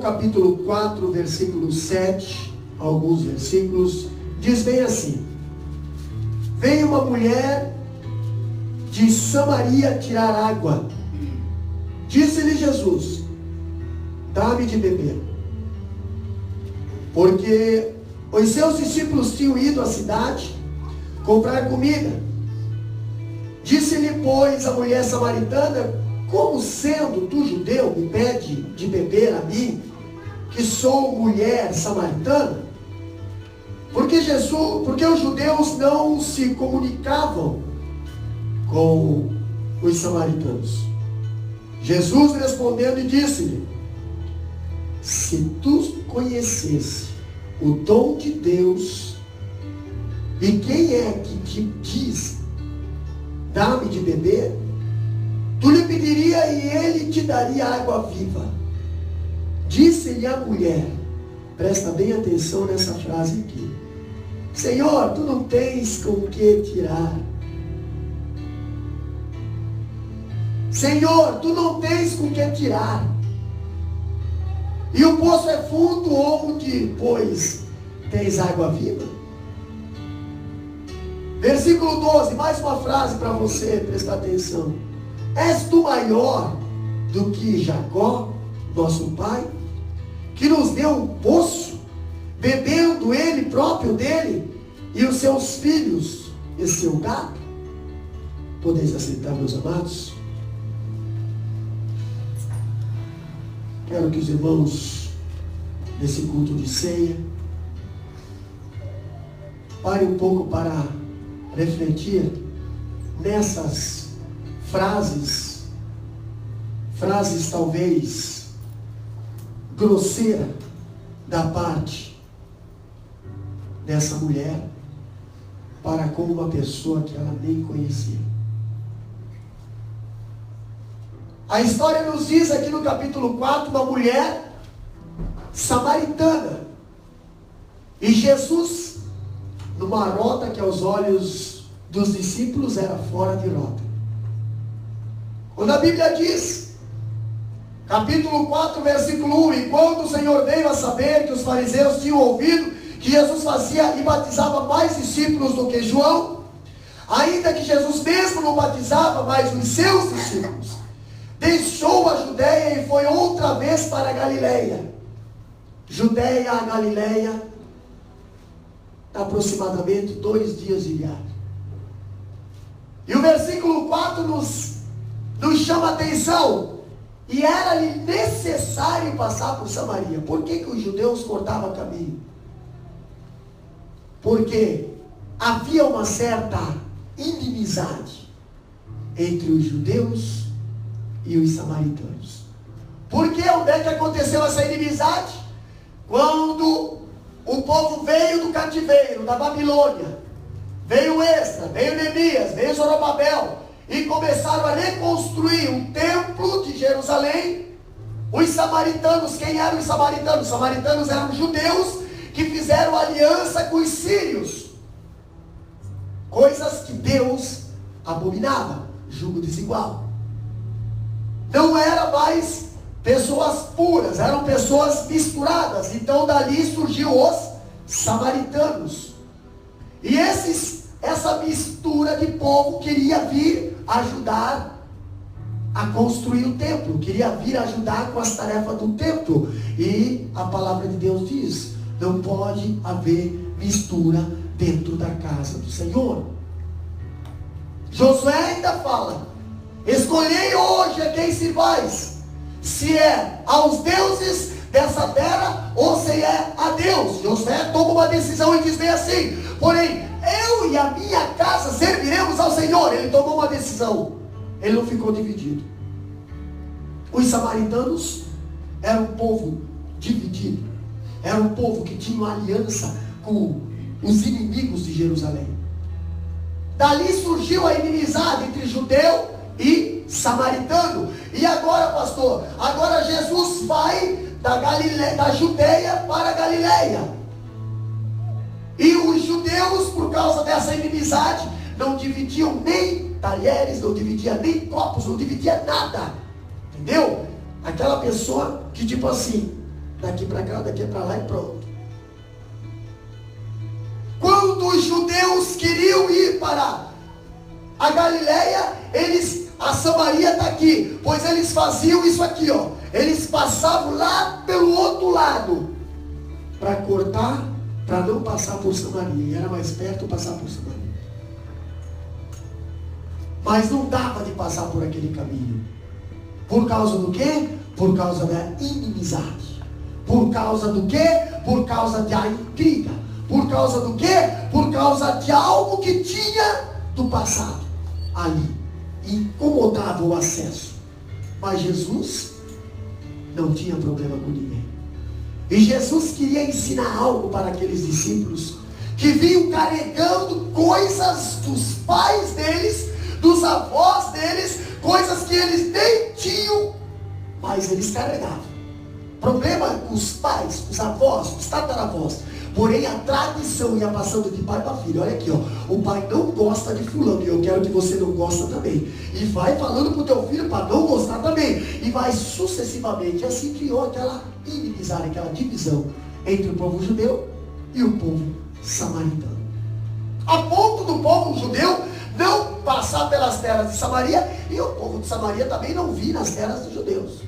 capítulo 4, versículo 7, alguns versículos, diz bem assim: veio uma mulher de Samaria tirar água. Disse-lhe Jesus: dá-me de beber. Porque os seus discípulos tinham ido à cidade comprar comida. Disse-lhe, pois, a mulher samaritana: como sendo tu judeu me pede de beber a mim, que sou mulher samaritana? Porque os judeus não se comunicavam com os samaritanos. Jesus respondendo e disse-lhe: se tu conhecesse o dom de Deus, e quem é que te diz, dá-me de beber, tu lhe pediria e ele te daria água viva. Disse-lhe a mulher, presta bem atenção nessa frase aqui: Senhor, tu não tens com o que tirar. Senhor, tu não tens com o que tirar. E o poço é fundo, onde, pois, tens água viva? Versículo 12, mais uma frase para você prestar atenção. És tu maior do que Jacó, nosso pai, que nos deu um poço, bebendo ele próprio dele, e os seus filhos e seu gado? Podeis aceitar, meus amados? Quero que os irmãos desse culto de ceia parem um pouco para refletir nessas frases talvez grosseiras da parte dessa mulher para com uma pessoa que ela nem conhecia. A história nos diz aqui no capítulo 4, uma mulher samaritana. E Jesus, numa rota que aos olhos dos discípulos era fora de rota. Quando a Bíblia diz, capítulo 4, versículo 1, e quando o Senhor veio a saber que os fariseus tinham ouvido que Jesus fazia e batizava mais discípulos do que João, ainda que Jesus mesmo não batizava mais os seus discípulos, deixou a Judeia e foi outra vez para a Galileia. Judeia a Galileia, aproximadamente 2 dias de viagem. E o versículo 4 nos chama a atenção. E era-lhe necessário passar por Samaria. Por que os judeus cortavam caminho? Porque havia uma certa inimizade entre os judeus e os samaritanos. Por que? Onde é que aconteceu essa inimizade? Quando o povo veio do cativeiro, da Babilônia, veio Esdras, veio Neemias, veio Zorobabel, e começaram a reconstruir o templo de Jerusalém. Os samaritanos, quem eram os samaritanos? Os samaritanos eram judeus que fizeram aliança com os sírios. Coisas que Deus abominava, jugo desigual. Não era mais pessoas puras, eram pessoas misturadas. Então dali surgiu os samaritanos. E essa mistura de povo queria vir ajudar a construir o templo, queria vir ajudar com as tarefas do templo. E a palavra de Deus diz: não pode haver mistura dentro da casa do Senhor. Josué ainda fala: escolhei hoje a quem sirvais, se é aos deuses dessa terra ou se é a Deus. Josué toma uma decisão e diz bem assim: porém, eu e a minha casa serviremos ao Senhor. Ele tomou uma decisão, ele não ficou dividido. Os samaritanos eram um povo dividido, era um povo que tinha uma aliança com os inimigos de Jerusalém. Dali surgiu a inimizade entre judeu e samaritano. E agora, pastor, agora Jesus vai da Judeia para a Galileia. E os judeus, por causa dessa inimizade, não dividiam nem talheres, não dividiam nem copos, não dividiam nada. Entendeu? Aquela pessoa que tipo assim, Daqui para cá, daqui para lá e pronto. Quando os judeus queriam ir para a Galileia, a Samaria está aqui, pois eles faziam isso aqui, ó. Eles passavam lá pelo outro lado, para cortar, para não passar por Samaria. E era mais perto passar por Samaria. Mas não dava de passar por aquele caminho. Por causa do quê? Por causa da inimizade. Por causa do quê? Por causa da intriga. Por causa do quê? Por causa de algo que tinha do passado ali. Incomodava o acesso. Mas Jesus não tinha problema com ninguém. E Jesus queria ensinar algo para aqueles discípulos que vinham carregando coisas dos pais deles, dos avós deles, coisas que eles nem tinham, mas eles carregavam. Problema com os pais, os avós, os tataravós. Porém a tradição ia passando de pai para filho. Olha aqui, ó. O pai não gosta de fulano, e eu quero que você não gosta também. E vai falando para o teu filho para não gostar também. E vai sucessivamente. E assim criou aquela inimizade, aquela divisão entre o povo judeu e o povo samaritano. A ponto do povo judeu não passar pelas terras de Samaria, e o povo de Samaria também não vir nas terras dos judeus.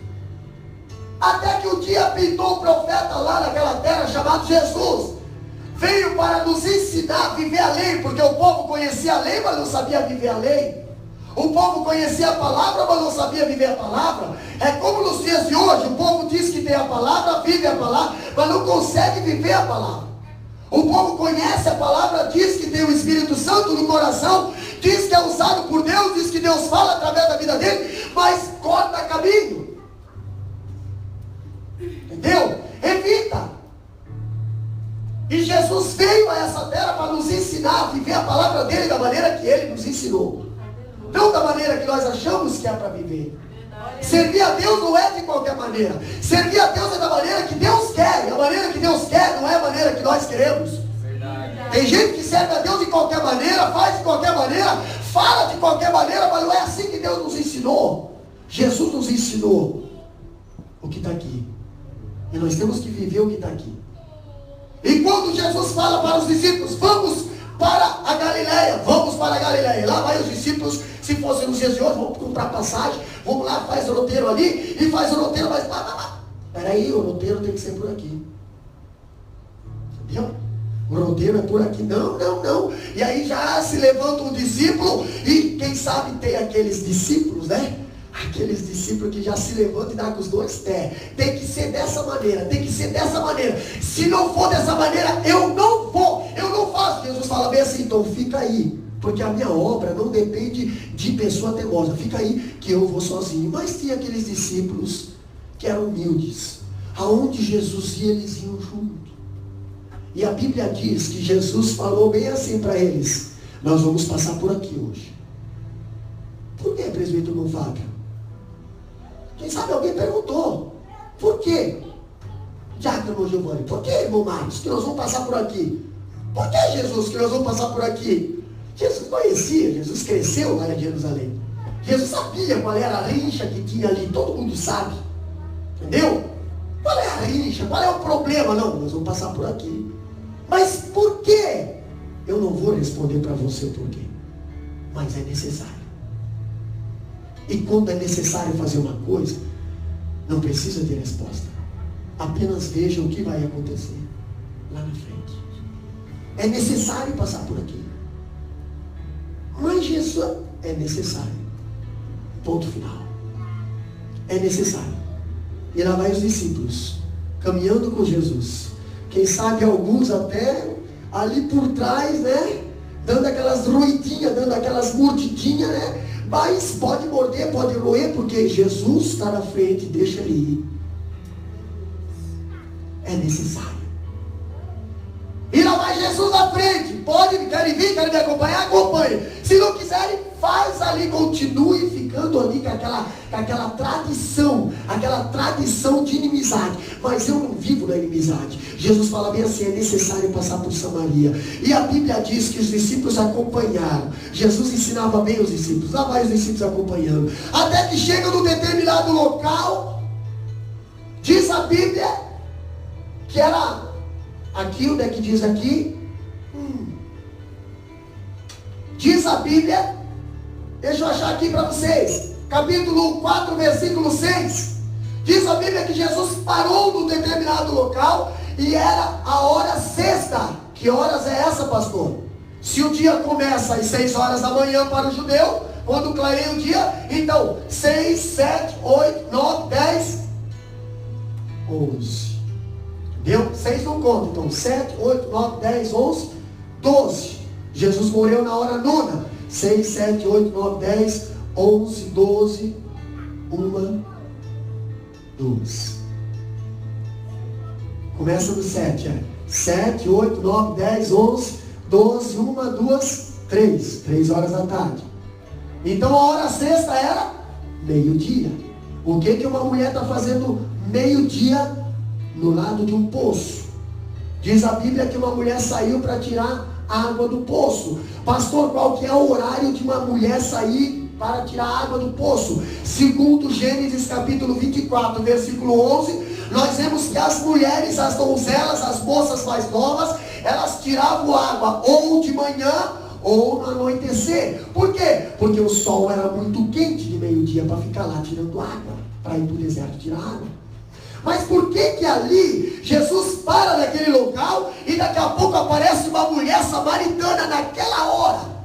Até que um dia pintou um profeta lá naquela terra chamado Jesus. Veio para nos ensinar a viver a lei, porque o povo conhecia a lei, mas não sabia viver a lei. O povo conhecia a palavra, mas não sabia viver a palavra. É como nos dias de hoje, o povo diz que tem a palavra, vive a palavra, mas não consegue viver a palavra. O povo conhece a palavra, diz que tem o Espírito Santo no coração, diz que é usado por Deus, diz que Deus fala através da vida dele, mas corta caminho. Entendeu? Evita. E Jesus veio a essa terra para nos ensinar a viver a palavra dele da maneira que ele nos ensinou. Não da maneira que nós achamos que é para viver. Servir a Deus não é de qualquer maneira. Servir a Deus é da maneira que Deus quer. E a maneira que Deus quer não é a maneira que nós queremos. Tem gente que serve a Deus de qualquer maneira, faz de qualquer maneira, fala de qualquer maneira, mas não é assim que Deus nos ensinou. Jesus nos ensinou o que está aqui. E nós temos que viver o que está aqui. E quando Jesus fala para os discípulos, vamos para a Galileia, vamos para a Galileia. Lá vai os discípulos, se fossem nos dias de hoje, vamos comprar passagem, vamos lá, faz o roteiro ali, e faz o roteiro, mas lá. Peraí, o roteiro tem que ser por aqui. Entendeu? O roteiro é por aqui. Não. E aí já se levanta um discípulo, e quem sabe tem aqueles discípulos, né? Aqueles discípulos que já se levantam e dão com os dois pés. Tem que ser dessa maneira, tem que ser dessa maneira. Se não for dessa maneira, eu não vou, eu não faço. Jesus fala bem assim, então fica aí, porque a minha obra não depende de pessoa teimosa. Fica aí que eu vou sozinho. Mas tinha aqueles discípulos que eram humildes. Aonde Jesus ia, eles iam junto. E a Bíblia diz que Jesus falou bem assim para eles: nós vamos passar por aqui hoje. Por que, presbítero Fábio? Quem sabe alguém perguntou. Por quê? Diácono Giovanni, por que, irmão Marcos, que nós vamos passar por aqui? Por que, Jesus, que nós vamos passar por aqui? Jesus conhecia, Jesus cresceu lá em Jerusalém. Jesus sabia qual era a rincha que tinha ali, todo mundo sabe. Entendeu? Qual é a rincha? Qual é o problema? Não, nós vamos passar por aqui. Mas por quê? Eu não vou responder para você o porquê. Mas é necessário. E quando é necessário fazer uma coisa, não precisa ter resposta. Apenas veja o que vai acontecer lá na frente. É necessário passar por aqui. Mas Jesus é necessário. Ponto final. É necessário. E lá vai os discípulos, caminhando com Jesus. Quem sabe alguns até ali por trás, né? Dando aquelas ruidinhas, dando aquelas mordidinhas, né? Mas pode morder, pode roer, porque Jesus está na frente, deixa ele ir. É necessário. E lá vai Jesus na frente. Pode, querem vir, querem me acompanhar? Acompanhe. Se não quiserem, faz ali, continue ficando ali com aquela tradição de inimizade. Mas eu não vivo na inimizade. Jesus fala bem assim, é necessário passar por Samaria. E a Bíblia diz que os discípulos acompanharam. Jesus ensinava bem os discípulos. Lá vai os discípulos acompanhando. Até que chega num determinado local, diz a Bíblia, que era aqui, onde é que diz aqui? Diz a Bíblia, deixa eu achar aqui para vocês, capítulo 4, versículo 6. Diz a Bíblia que Jesus parou num determinado local e era a hora sexta. Que horas é essa, pastor? Se o dia começa às 6 horas da manhã para o judeu, quando clareia o dia, então 6, 7, 8, 9, 10, 11. Entendeu? 6 não conta. Então 7, 8, 9, 10, 11, 12. Jesus morreu na hora nona. 6, 7, 8, 9, 10, 11, 12, 1, 2. Começa no 7, 7, 8, 9, 10, 11, 12, 1, 2, 3. 3 horas da tarde. Então a hora sexta era meio-dia. O que que uma mulher está fazendo meio-dia no lado de um poço? Diz a Bíblia que uma mulher saiu para tirar água do poço. Pastor, qual que é o horário de uma mulher sair para tirar água do poço? Segundo Gênesis capítulo 24, versículo 11, nós vemos que as mulheres, as donzelas, as moças mais novas, elas tiravam água ou de manhã ou no anoitecer. Por quê? Porque o sol era muito quente de meio-dia para ficar lá tirando água, para ir para o deserto tirar água. Mas por que ali Jesus para naquele local e daqui a pouco aparece uma mulher samaritana naquela hora?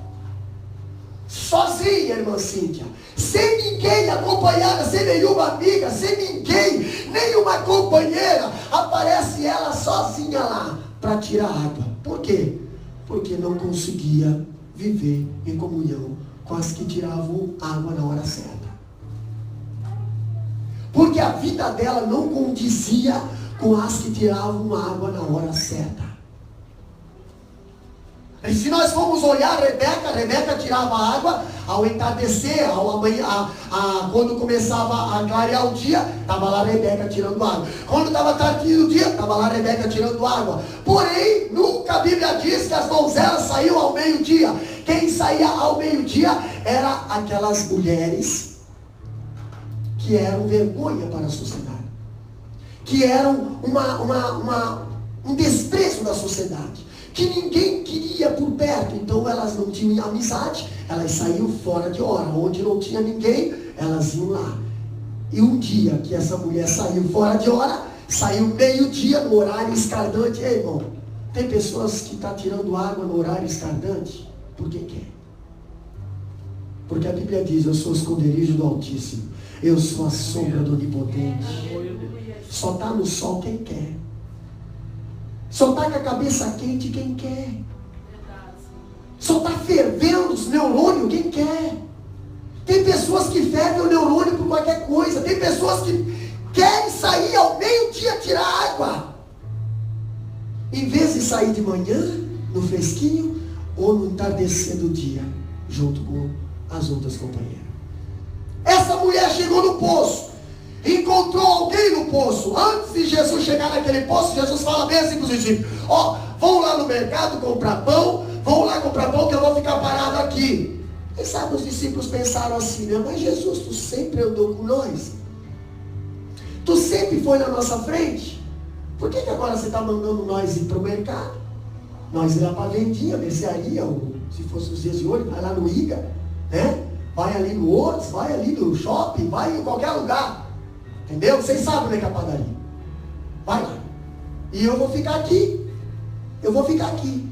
Sozinha, irmã Cíntia. Sem ninguém acompanhada, sem nenhuma amiga, sem ninguém, nenhuma companheira. Aparece ela sozinha lá para tirar água. Por quê? Porque não conseguia viver em comunhão com as que tiravam água na hora certa. Porque a vida dela não condizia com as que tiravam água na hora certa. E se nós formos olhar Rebeca tirava água ao entardecer, ao amanhã, quando começava a clarear o dia, estava lá Rebeca tirando água. Quando estava tardio o dia, estava lá Rebeca tirando água. Porém, nunca a Bíblia diz que as donzelas saíam ao meio-dia. Quem saía ao meio-dia eram aquelas mulheres que eram vergonha para a sociedade, que eram um desprezo da sociedade, que ninguém queria por perto. Então elas não tinham amizade, elas saíam fora de hora, onde não tinha ninguém, elas iam lá. E um dia que essa mulher saiu fora de hora, saiu meio-dia no horário escardante. Ei, irmão, tem pessoas que estão tirando água no horário escardante porque quer. Porque a Bíblia diz: eu sou o esconderijo do Altíssimo, eu sou a sombra do Onipotente. Só está no sol quem quer. Só está com a cabeça quente quem quer. Só está fervendo os neurônios quem quer. Tem pessoas que fervem o neurônio por qualquer coisa. Tem pessoas que querem sair ao meio-dia tirar água, em vez de sair de manhã, no fresquinho, ou no entardecer do dia, junto com as outras companheiras. Essa mulher chegou no poço, encontrou alguém no poço. Antes de Jesus chegar naquele poço, Jesus fala bem assim para os discípulos: ó, vão lá no mercado comprar pão, vão lá comprar pão que eu vou ficar parado aqui. E sabe, os discípulos pensaram assim, né? Mas Jesus, tu sempre andou com nós, tu sempre foi na nossa frente, por que agora você está mandando nós ir para o mercado? Nós ir lá para a vendinha, mercearia, ou se fosse os dias de hoje, vai lá no IGA, né? Vai ali no Hortos, vai ali no shopping, vai em qualquer lugar. Entendeu? Vocês sabem onde é que é a padaria. Vai lá. E eu vou ficar aqui. Eu vou ficar aqui.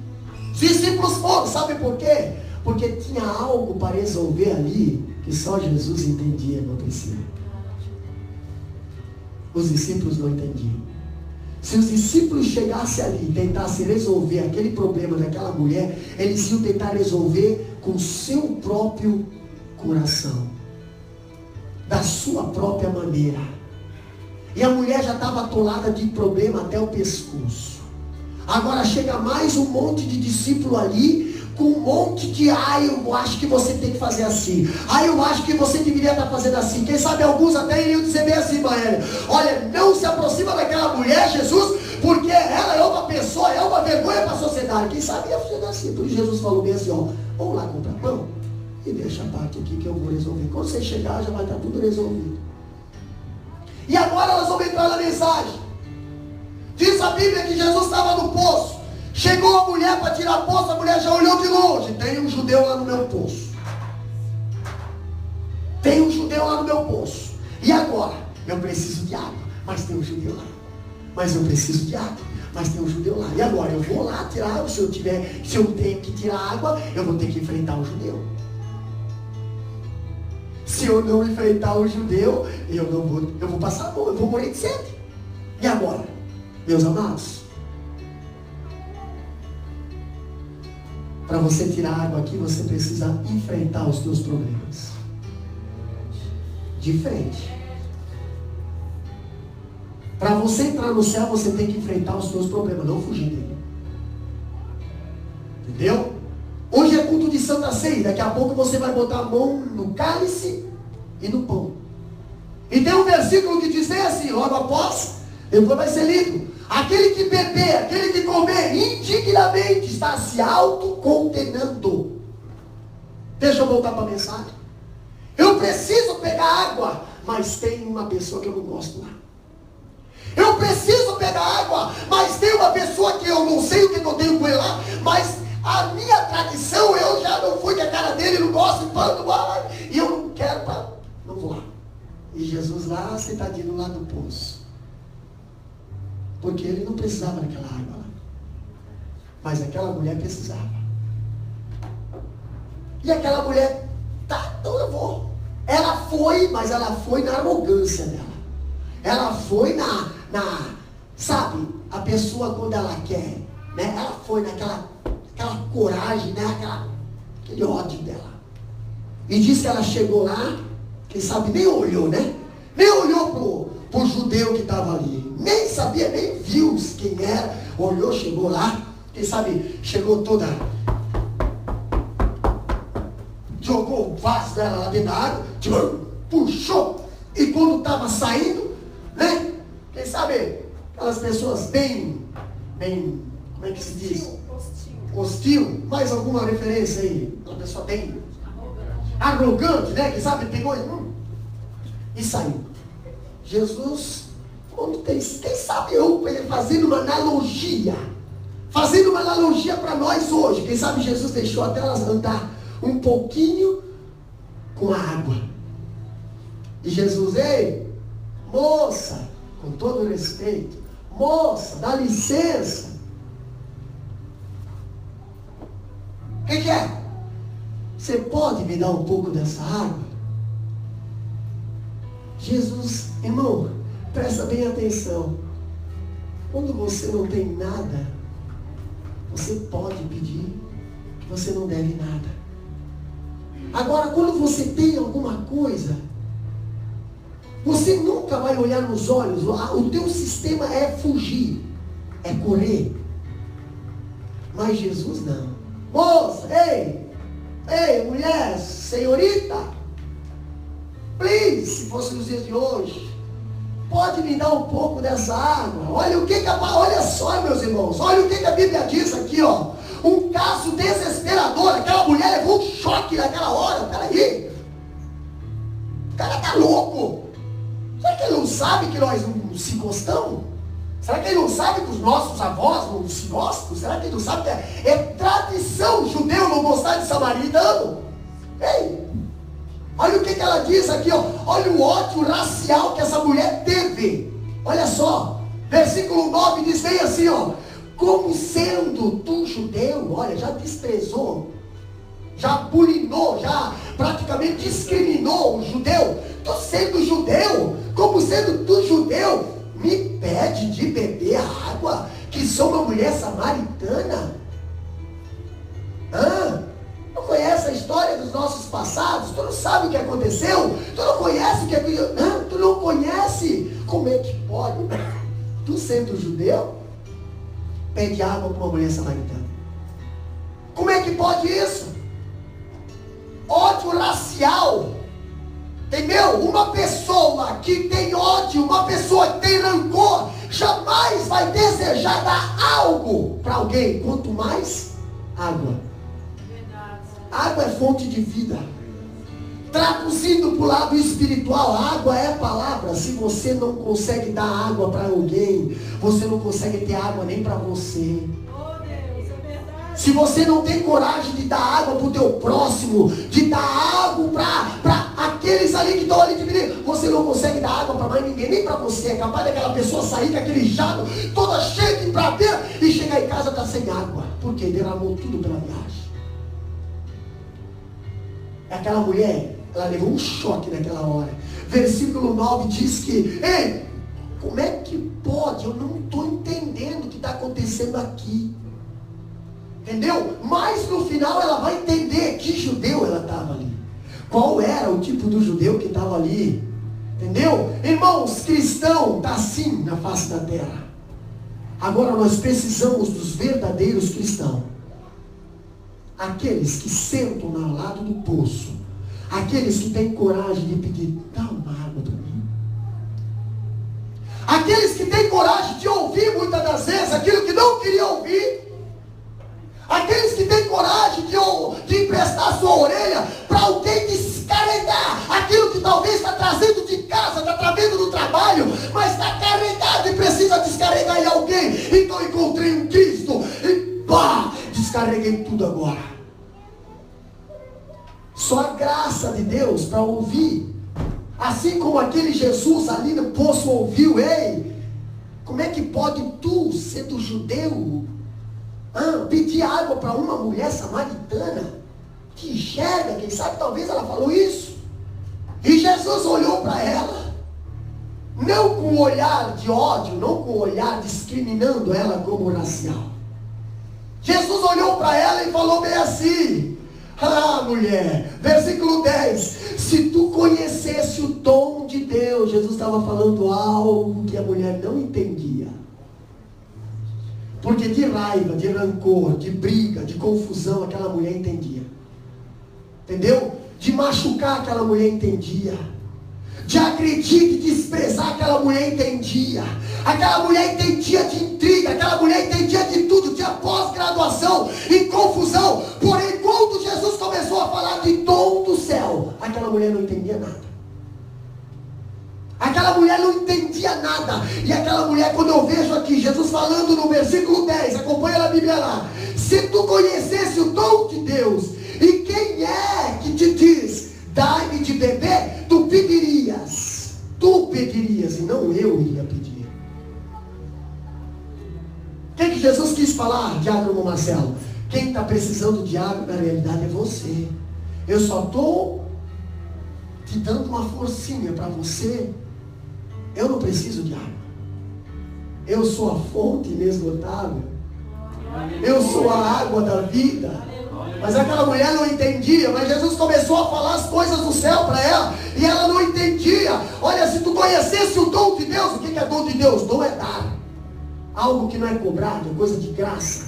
Os discípulos foram, sabe por quê? Porque tinha algo para resolver ali que só Jesus entendia, não precisa. Os discípulos não entendiam. Se os discípulos chegassem ali e tentassem resolver aquele problema daquela mulher, eles iam tentar resolver com o seu próprio coração, da sua própria maneira. E a mulher já estava atolada de problema até o pescoço. Agora chega mais um monte de discípulo ali, com um monte de: eu acho que você tem que fazer assim, eu acho que você deveria estar fazendo assim. Quem sabe alguns até iriam dizer bem assim para ela: olha, não se aproxima daquela mulher, Jesus, porque ela é uma pessoa, é uma vergonha para a sociedade. Quem sabe ia fazer assim. Por isso Jesus falou bem assim: vamos lá comprar pão e deixa a parte aqui que eu vou resolver. Quando você chegar, já vai estar tudo resolvido. E agora nós vamos entrar na mensagem. Diz a Bíblia que Jesus estava no poço. Chegou a mulher para tirar a poça, a mulher já olhou de longe. Tem um judeu lá no meu poço. Tem um judeu lá no meu poço. E agora? Eu preciso de água, mas tem um judeu lá. Mas eu preciso de água, mas tem um judeu lá. E agora? Eu vou lá tirar água. Se eu tenho que tirar água, eu vou ter que enfrentar o judeu. Se eu não enfrentar o judeu, eu vou passar fome, eu vou morrer de sede. E agora? Meus amados, para você tirar água aqui, você precisa enfrentar os teus problemas. De frente. Para você entrar no céu, você tem que enfrentar os teus problemas, não fugir dele. Entendeu? Hoje é culto de Santa Ceia. Daqui a pouco você vai botar a mão no cálice e no pão. E tem um versículo que diz assim, logo após, depois vai ser lido. Aquele que beber, aquele que comer indignamente está se autocondenando. Deixa eu voltar para a mensagem. Eu preciso pegar água, mas tem uma pessoa que eu não gosto lá. Eu preciso pegar água, mas tem uma pessoa que eu não sei o que eu tenho com ele lá, mas a minha tradição, eu já não fui com a cara dele, não gosto de pano, e eu não quero, não vou lá. E Jesus lá, sentadinho lá do poço. Porque ele não precisava daquela água lá. Mas aquela mulher precisava. E aquela mulher, então eu vou. Ela foi, mas ela foi na arrogância dela. Ela foi sabe, a pessoa quando ela quer, né? Ela foi naquela coragem, né? Aquele ódio dela. E diz que ela chegou lá, quem sabe nem olhou, né? Nem olhou pro judeu que estava ali. Nem sabia, nem viu quem era. Olhou, chegou lá, quem sabe, chegou toda... Jogou o vaso dela lá dentro da água, puxou, e quando estava saindo, né? Quem sabe, aquelas pessoas bem, como é que se diz? Hostil. Mais alguma referência aí? Uma pessoa bem arrogante, né? Quem sabe, pegou e saiu. Jesus, quando quem sabe eu, fazendo uma analogia para nós hoje, quem sabe Jesus deixou até elas andar um pouquinho com a água. E Jesus, ei, moça, com todo respeito, moça, dá licença. O que é? Você pode me dar um pouco dessa água? Jesus, irmão, presta bem atenção. Quando você não tem nada, você pode pedir, que você não deve nada. Agora, quando você tem alguma coisa, você nunca vai olhar nos olhos. O teu sistema é fugir, é correr. Mas Jesus não. Moça, ei, mulher, senhorita, please, se fosse nos dias de hoje, pode me dar um pouco dessa água? Olha só, meus irmãos, olha o que a Bíblia diz aqui, ó. Um caso desesperador. Aquela mulher levou um choque naquela hora. Peraí, o cara tá louco. Será que ele não sabe que nós não se gostamos? Será que ele não sabe que os nossos avós não se gostam? Será que ele não sabe que é tradição judeu não gostar de samaritano? Ei, olha o que ela diz aqui, ó. Olha o ódio racial que essa mulher teve. Olha só, versículo 9 diz bem assim, ó. Como sendo tu judeu, olha, já desprezou, já bulinou, já praticamente discriminou o judeu. Tu sendo judeu, como sendo tu judeu, me pede de beber a água, que sou uma mulher samaritana? Não conhece a história dos nossos passados? Tu não sabe o que aconteceu? Tu não conhece o que aconteceu? Tu não conhece? Como é que pode? Tu sendo judeu, pede água para uma mulher samaritana. Como é que pode isso? Ódio racial. Entendeu? Uma pessoa que tem ódio, uma pessoa que tem rancor, jamais vai desejar dar algo para alguém. Quanto mais água. Água é fonte de vida. Traduzindo para o lado espiritual, água é palavra. Se você não consegue dar água para alguém, você não consegue ter água nem para você. Se você não tem coragem de dar água para o teu próximo, de dar água para aqueles ali que estão ali de menino, você não consegue dar água para mais ninguém, nem para você. É capaz daquela pessoa sair com aquele jato, toda cheia de pradeira, e chegar em casa está sem água. Porque derramou tudo pela viagem. Aquela mulher, ela levou um choque naquela hora. Versículo 9 diz que, ei, como é que pode? Eu não estou entendendo o que está acontecendo aqui. Entendeu? Mas no final ela vai entender que judeu ela estava ali. Qual era o tipo do judeu que estava ali. Entendeu? Irmãos, cristão está assim na face da terra. Agora nós precisamos dos verdadeiros cristãos. Aqueles que sentam ao lado do poço. Aqueles que têm coragem de pedir, dá uma água para mim. Aqueles que têm coragem de ouvir muitas das vezes aquilo que não queria ouvir. Aqueles que têm coragem de emprestar sua orelha para alguém descarregar aquilo que talvez está trazendo de casa, está trazendo do trabalho, mas está carregado e precisa descarregar em alguém. Então encontrei um Cristo e pá, descarreguei tudo agora. Só a graça de Deus para ouvir. Assim como aquele Jesus ali no poço ouviu, ei, como é que pode tu, sendo judeu, pedir água para uma mulher samaritana? Que enxerga, quem sabe talvez ela falou isso. E Jesus olhou para ela, não com um olhar de ódio, não com um olhar discriminando ela como racial. Jesus olhou para ela e falou bem assim, mulher, versículo 10, se tu conhecesse o dom de Deus, Jesus estava falando algo que a mulher não entendia. Porque de raiva, de rancor, de briga, de confusão, aquela mulher entendia. Entendeu? De machucar, aquela mulher entendia. De agredir, de desprezar, aquela mulher entendia. Aquela mulher entendia de intriga, aquela mulher entendia de tudo, de pós-graduação e confusão. Porém, quando Jesus começou a falar de dom do céu, aquela mulher não entendia nada. Aquela mulher não entendia nada. E aquela mulher, quando eu vejo aqui, Jesus falando no versículo 10, acompanha na Bíblia lá. Se tu conhecesse o dom de Deus, e quem é que te diz, dai-me de beber, tu pedirias, e não eu iria pedir. O que Jesus quis falar, Diácono Marcelo? Quem está precisando de água, na realidade, é você. Eu só estou te dando uma forcinha para você. Eu não preciso de água. Eu sou a fonte inesgotável. Eu sou a água da vida. Mas aquela mulher não entendia. Mas Jesus começou a falar as coisas do céu para ela. E ela não entendia. Olha, se tu conhecesse o dom de Deus. O que é dom de Deus? Dom é dar. Algo que não é cobrado, é coisa de graça.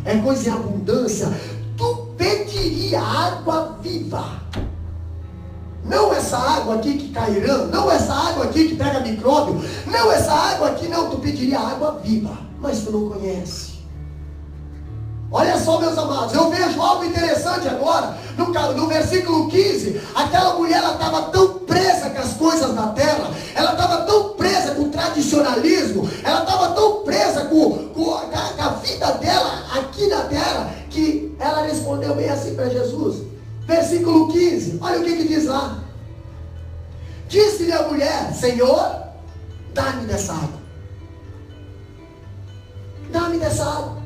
É coisa em abundância. Tu pediria água viva. Não essa água aqui que cairá, não essa água aqui que pega micróbio, não essa água aqui, não, tu pediria água viva, mas tu não conhece. Olha só, meus amados, eu vejo algo interessante agora, no versículo 15, aquela mulher, ela estava tão presa com as coisas da terra, ela estava tão presa com o tradicionalismo, ela estava tão presa com a vida dela aqui na terra, que ela respondeu bem assim para Jesus. Versículo 15, olha o que diz lá. Disse-lhe a mulher, Senhor, dá-me dessa água. Dá-me dessa água.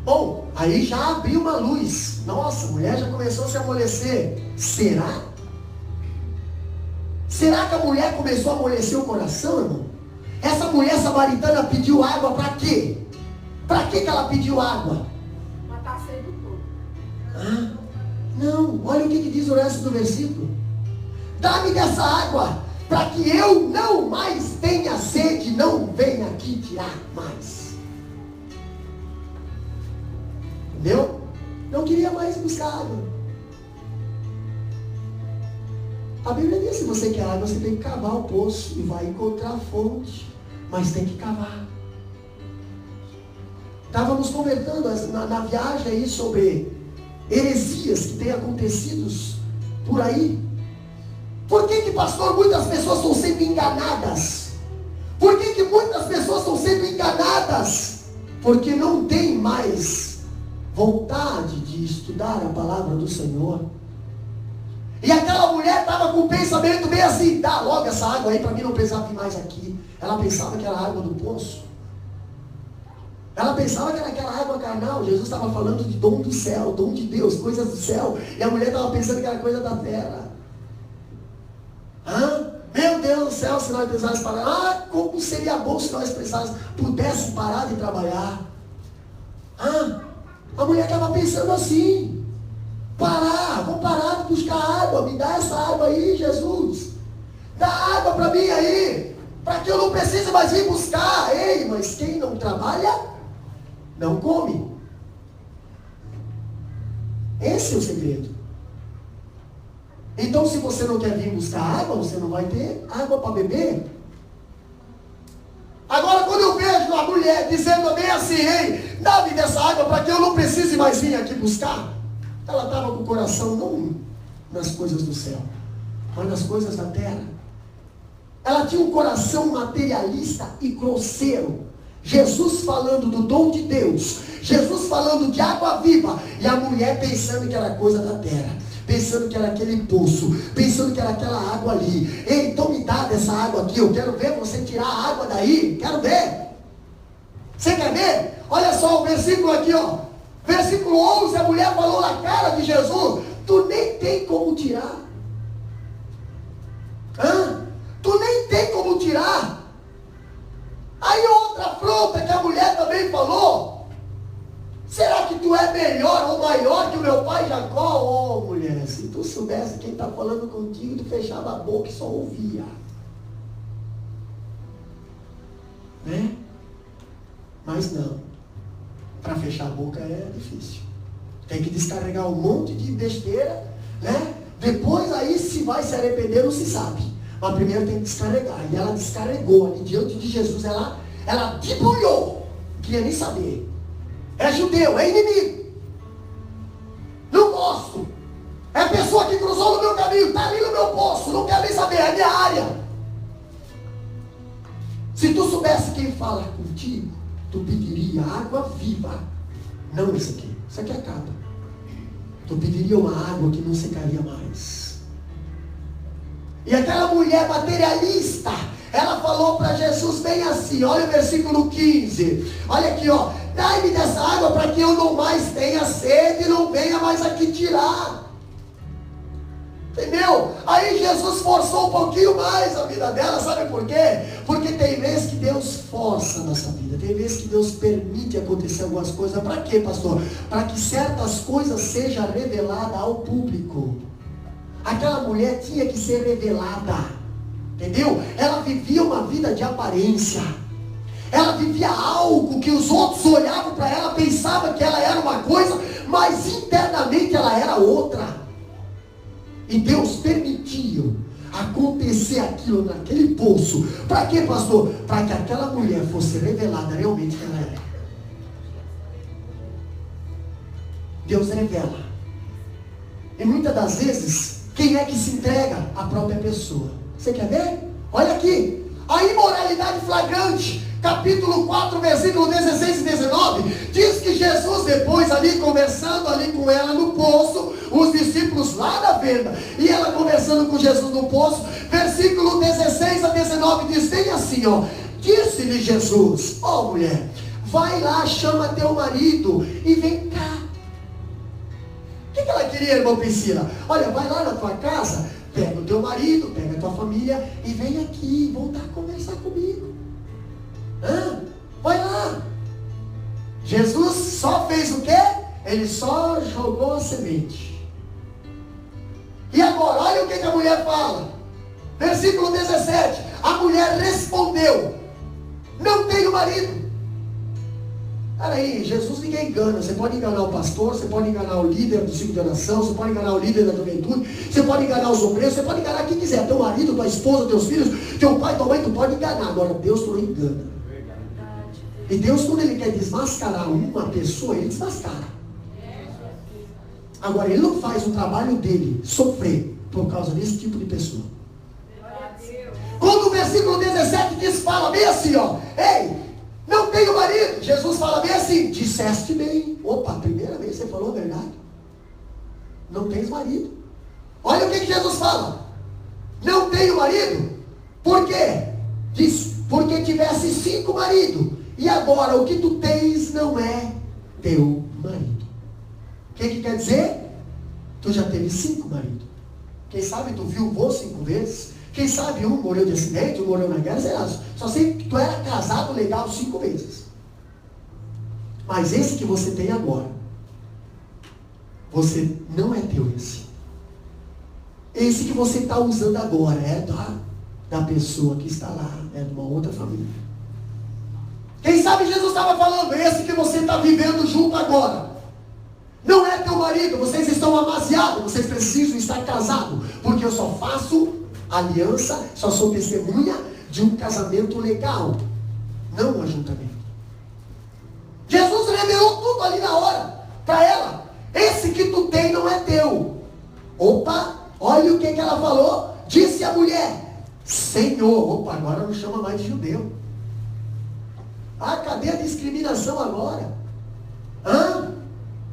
Bom, aí já abriu uma luz. Nossa, a mulher já começou a se amolecer. Será? Será que a mulher começou a amolecer o coração, irmão? Essa mulher samaritana pediu água para quê? Para que ela pediu água? Matar a sede do povo. Não, olha o que diz o resto do versículo. Dá-me dessa água, para que eu não mais tenha sede, não venha aqui tirar mais. Entendeu? Não queria mais buscar água. A Bíblia diz, se você quer água, você tem que cavar o poço e vai encontrar a fonte, mas tem que cavar. Estávamos conversando na viagem aí sobre heresias que têm acontecido por aí? Por que, pastor, muitas pessoas estão sendo enganadas? Por que muitas pessoas estão sendo enganadas? Porque não tem mais vontade de estudar a palavra do Senhor. E aquela mulher estava com o pensamento meio assim: dá logo essa água aí para mim não precisar vir mais aqui. Ela pensava que era água do poço. Ela pensava que era aquela água carnal. Jesus estava falando de dom do céu, dom de Deus, coisas do céu. E a mulher estava pensando que era coisa da terra. Meu Deus do céu, se nós precisássemos parar. Como seria bom se nós pudéssemos parar de trabalhar. A mulher estava pensando assim: vou parar de buscar água. Me dá essa água aí, Jesus. Dá água para mim aí, para que eu não precise mais vir buscar. Ei, mas quem não trabalha não come. Esse é o segredo. Então, se você não quer vir buscar água, você não vai ter água para beber. Agora, quando eu vejo a mulher dizendo bem assim: ei, dá-me dessa água para que eu não precise mais vir aqui buscar. Ela estava com o coração não nas coisas do céu, mas nas coisas da terra. Ela tinha um coração materialista e grosseiro. Jesus falando do dom de Deus, Jesus falando de água viva, e a mulher pensando que era coisa da terra, pensando que era aquele poço, pensando que era aquela água ali. Ei, então me dá dessa água aqui, eu quero ver você tirar a água daí, quero ver. Você quer ver? Olha só o versículo aqui, ó. Versículo 11, a mulher falou na cara de Jesus: tu nem tem como tirar. Tu nem tem como tirar. Aí outra afronta que a mulher também falou: será que tu é melhor ou maior que o meu pai Jacó? Mulher, se tu soubesse quem está falando contigo, tu fechava a boca e só ouvia. Né? Mas não. Para fechar a boca é difícil. Tem que descarregar um monte de besteira, né? Depois aí se vai se arrepender não se sabe. Mas primeiro tem que descarregar. E ela descarregou ali diante de Jesus. Ela debulhou. Não queria nem saber. É judeu, é inimigo. Não gosto. É a pessoa que cruzou no meu caminho, está ali no meu poço, não quer nem saber, é a minha área. Se tu soubesse quem fala contigo, tu pediria água viva. Não isso aqui. Isso aqui acaba. Tu pediria uma água que não secaria mais. E aquela mulher materialista, ela falou para Jesus bem assim, olha o versículo 15. Olha aqui, ó. Dai-me dessa água para que eu não mais tenha sede e não venha mais aqui tirar. Entendeu? Aí Jesus forçou um pouquinho mais a vida dela, sabe por quê? Porque tem vezes que Deus força a nossa vida, tem vezes que Deus permite acontecer algumas coisas. Para quê, pastor? Para que certas coisas sejam reveladas ao público. Aquela mulher tinha que ser revelada, entendeu? Ela vivia uma vida de aparência. Ela vivia algo que os outros olhavam para ela, pensavam que ela era uma coisa, mas internamente ela era outra. E Deus permitiu acontecer aquilo naquele poço. Para quê, pastor? Para que aquela mulher fosse revelada realmente quem ela era. Deus revela. E muitas das vezes, quem é que se entrega? A própria pessoa. Você quer ver? Olha aqui. A imoralidade flagrante. Capítulo 4, versículo 16 e 19, diz que Jesus, depois ali conversando ali com ela no poço, os discípulos lá na venda, e ela conversando com Jesus no poço, versículo 16 a 19, diz bem assim, ó: disse-lhe Jesus: ó mulher, vai lá, chama teu marido e vem cá. O que ela queria, irmão Priscila? Olha, vai lá na tua casa, pega o teu marido, pega a tua família e vem aqui, voltar a conversar comigo. Vai lá. Jesus só fez o quê? Ele só jogou a semente. E agora, olha o que a mulher fala. Versículo 17. A mulher respondeu: não tenho marido. Peraí, Jesus ninguém engana. Você pode enganar o pastor, você pode enganar o líder do ciclo de oração, você pode enganar o líder da juventude, você pode enganar os obreiros, você pode enganar quem quiser. Teu marido, tua esposa, teus filhos, teu pai, tua mãe, tu pode enganar. Agora Deus não engana. E Deus, quando Ele quer desmascarar uma pessoa, Ele desmascara. Agora, Ele não faz o trabalho dele sofrer. por causa desse tipo de pessoa. Quando o versículo 17 diz, fala bem assim, ó. Ei, não tenho marido. Jesus fala bem assim, disseste bem. Opa, a primeira vez você falou a verdade. Não tens marido. Olha o que Jesus fala. Não tenho marido. Por quê? Diz, porque tivesse 5 maridos. E agora o que tu tens não é teu marido. O que quer dizer? Tu já teve 5 maridos. Quem sabe tu viu o vô 5 vezes. Quem sabe um morreu de acidente, um morreu na guerra, sei lá. Só sei que tu era casado legal 5 vezes. Mas esse que você tem agora, você não é teu esse. Esse que você está usando agora é da pessoa que está lá, é de uma outra família. Quem sabe Jesus estava falando, esse que você está vivendo junto agora, não é teu marido, vocês estão amaziados, vocês precisam estar casados, porque eu só faço aliança, só sou testemunha de um casamento legal, não um ajuntamento. Jesus revelou tudo ali na hora, para ela, esse que tu tem não é teu. Opa, olha o que ela falou, disse a mulher, Senhor, opa, agora não chama mais de judeu. Ah, cadê a discriminação agora?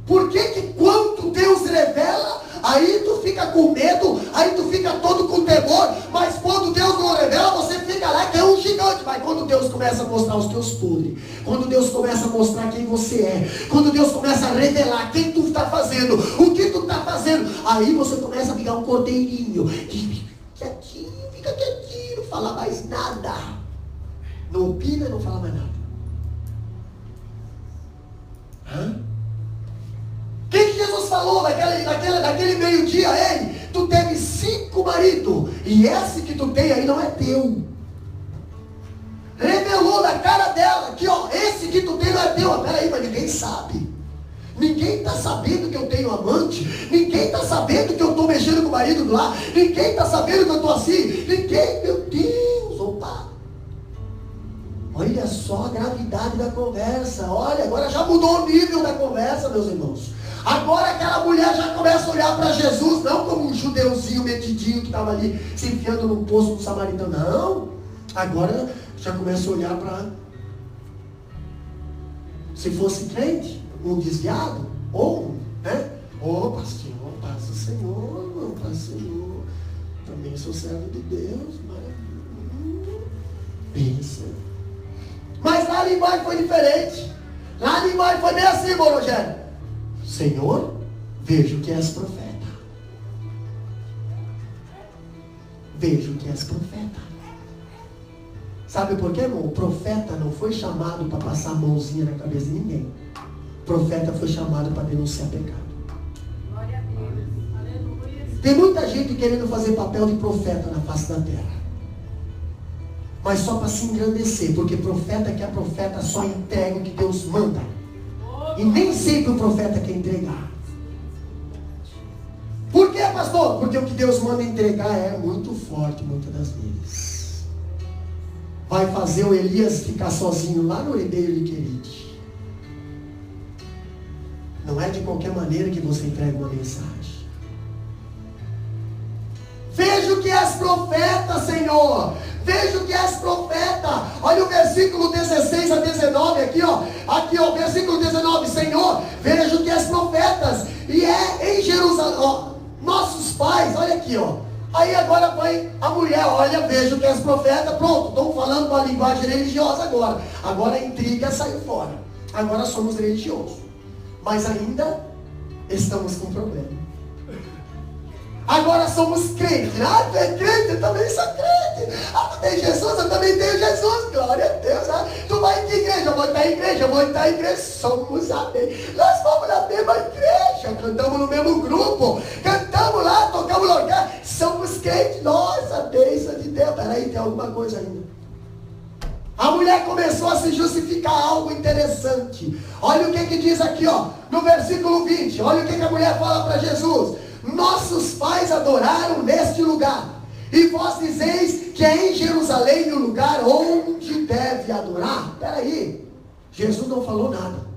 Por que quando Deus revela, aí tu fica com medo, aí tu fica todo com temor, mas quando Deus não revela, você fica lá que é um gigante. Mas quando Deus começa a mostrar os teus podres, quando Deus começa a mostrar quem você é, quando Deus começa a revelar quem tu está fazendo, o que tu está fazendo, aí você começa a ficar um cordeirinho, fica quietinho, não fala mais nada, não opina, não fala mais nada. O que Jesus falou naquele meio-dia? Ei, tu teve 5 maridos, e esse que tu tem aí não é teu. Revelou na cara dela que, ó, esse que tu tem não é teu. Peraí, mas ninguém sabe. Ninguém está sabendo que eu tenho amante. Ninguém está sabendo que eu estou mexendo com o marido lá. Ninguém está sabendo que eu estou assim. Ninguém, meu Deus, opa. Olha só a gravidade da conversa. Olha, agora já mudou o nível da conversa, meus irmãos. Agora aquela mulher já começa a olhar para Jesus, não como um judeuzinho metidinho que estava ali se enfiando no poço do samaritano. Não. Agora já começa a olhar para, se fosse crente, um desviado, ou, né? Ô pastor, paz do Senhor, irmão, paz do Senhor. Também sou servo de Deus, mas pensa. Mas lá a linguagem foi diferente. Lá a linguagem foi bem assim, irmão Rogério. Senhor, vejo que és profeta. Vejo que és profeta. Sabe por quê, irmão? O profeta não foi chamado para passar a mãozinha na cabeça de ninguém. O profeta foi chamado para denunciar pecado. Glória a Deus. Aleluia. Tem muita gente querendo fazer papel de profeta na face da terra. Mas só para se engrandecer, porque profeta que é profeta só entrega o que Deus manda. E nem sempre o profeta quer entregar. Por quê, pastor? Porque o que Deus manda entregar é muito forte, muitas das vezes. Vai fazer o Elias ficar sozinho lá no Ribeiro de Querite. Não é de qualquer maneira que você entrega uma mensagem. Vejo que és profeta, Senhor. Vejo que és profeta. Olha o versículo 16 a 19 aqui, ó. Aqui, ó, versículo 19. Senhor, vejo que és profetas. E é em Jerusalém, ó, nossos pais, olha aqui, ó. Aí agora vai a mulher, olha, vejo que és profeta. Pronto, estamos falando uma linguagem religiosa agora. Agora a intriga saiu fora. Agora somos religiosos. Mas ainda estamos com problema. Agora somos crentes. Ah, tu é crente? Eu também sou crente. Ah, tu tem Jesus? Eu também tenho Jesus. Glória a Deus. Ah, tu vai em que igreja? Eu vou estar em igreja. Eu vou estar em igreja. Somos amém. Nós fomos na mesma igreja. Cantamos no mesmo grupo. Cantamos lá, tocamos no lugar. Somos crentes. Nossa, bênção de Deus. Peraí, tem alguma coisa ainda. A mulher começou a se justificar algo interessante. Olha o que diz aqui, ó, no versículo 20. Olha o que a mulher fala para Jesus. Nossos pais adoraram neste lugar, e vós dizeis que é em Jerusalém o lugar onde deve adorar. Espera aí, Jesus não falou nada.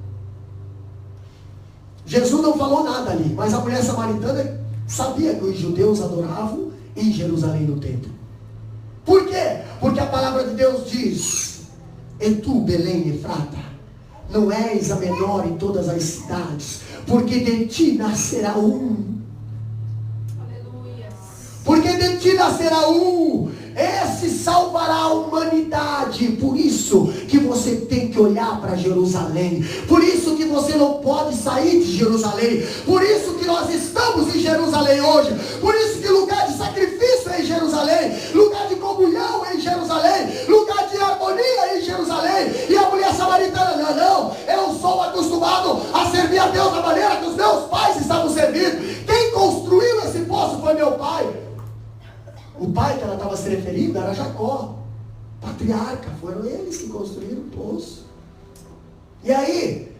Jesus não falou nada ali, mas a mulher samaritana sabia que os judeus adoravam em Jerusalém no templo. Por quê? Porque a palavra de Deus diz: e tu, Belém Efrata, não és a menor em todas as cidades, porque de ti nascerá um. Aleluia. Porque de ti nascerá um. Esse salvará a humanidade. Por isso que você tem que olhar para Jerusalém. Por isso que você não pode sair de Jerusalém. Por isso que nós estamos em Jerusalém hoje. Por isso que lugar de sacrifício é em Jerusalém. Lugar de comunhão é em Jerusalém. Lugar de harmonia é em Jerusalém. E a mulher samaritana: não, eu sou acostumado a servir a Deus da maneira que os meus pais estavam servindo. Quem construiu esse poço foi meu pai. O pai que ela estava se referindo era Jacó, patriarca. Foram eles que construíram o poço. E aí,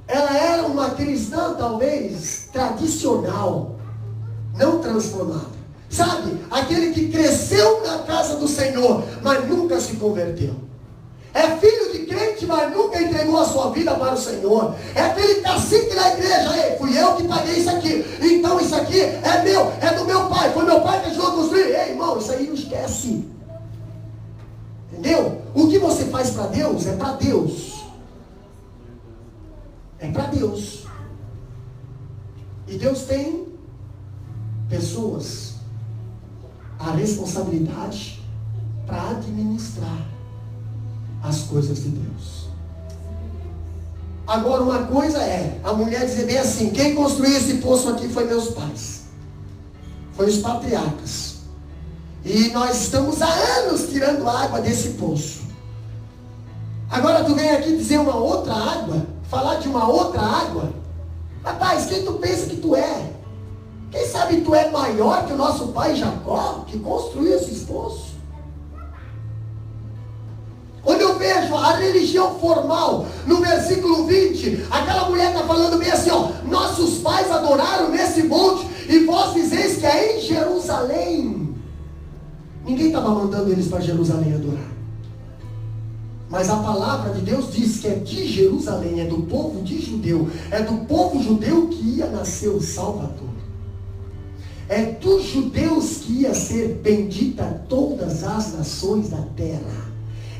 ela era uma cristã talvez tradicional, não transformada. Sabe, aquele que cresceu na casa do Senhor, mas nunca se converteu. É filho de crente, mas nunca entregou a sua vida para o Senhor. É aquele cacique na igreja: ei, fui eu que paguei isso aqui, então isso aqui é meu, é do meu pai, foi meu pai que ajudou a construir. Ei, irmão, isso aí não esquece. Entendeu? O que você faz para Deus é para Deus. É para Deus. E Deus tem pessoas a responsabilidade para administrar as coisas de Deus. Agora, uma coisa é a mulher dizer bem assim: quem construiu esse poço aqui foi meus pais, foi os patriarcas, e nós estamos há anos tirando água desse poço. Agora tu vem aqui dizer uma outra água, falar de uma outra água. Rapaz, quem tu pensa que tu é? Quem sabe tu é maior que o nosso pai Jacó, que construiu esses poços? Quando eu vejo a religião formal, no versículo 20, aquela mulher está falando bem assim: ó, nossos pais adoraram nesse monte, e vós dizeis que é em Jerusalém. Ninguém estava mandando eles para Jerusalém adorar. Mas a palavra de Deus diz que é de Jerusalém, é do povo de judeu, é do povo judeu que ia nascer o Salvador. É dos judeus que ia ser bendita todas as nações da terra.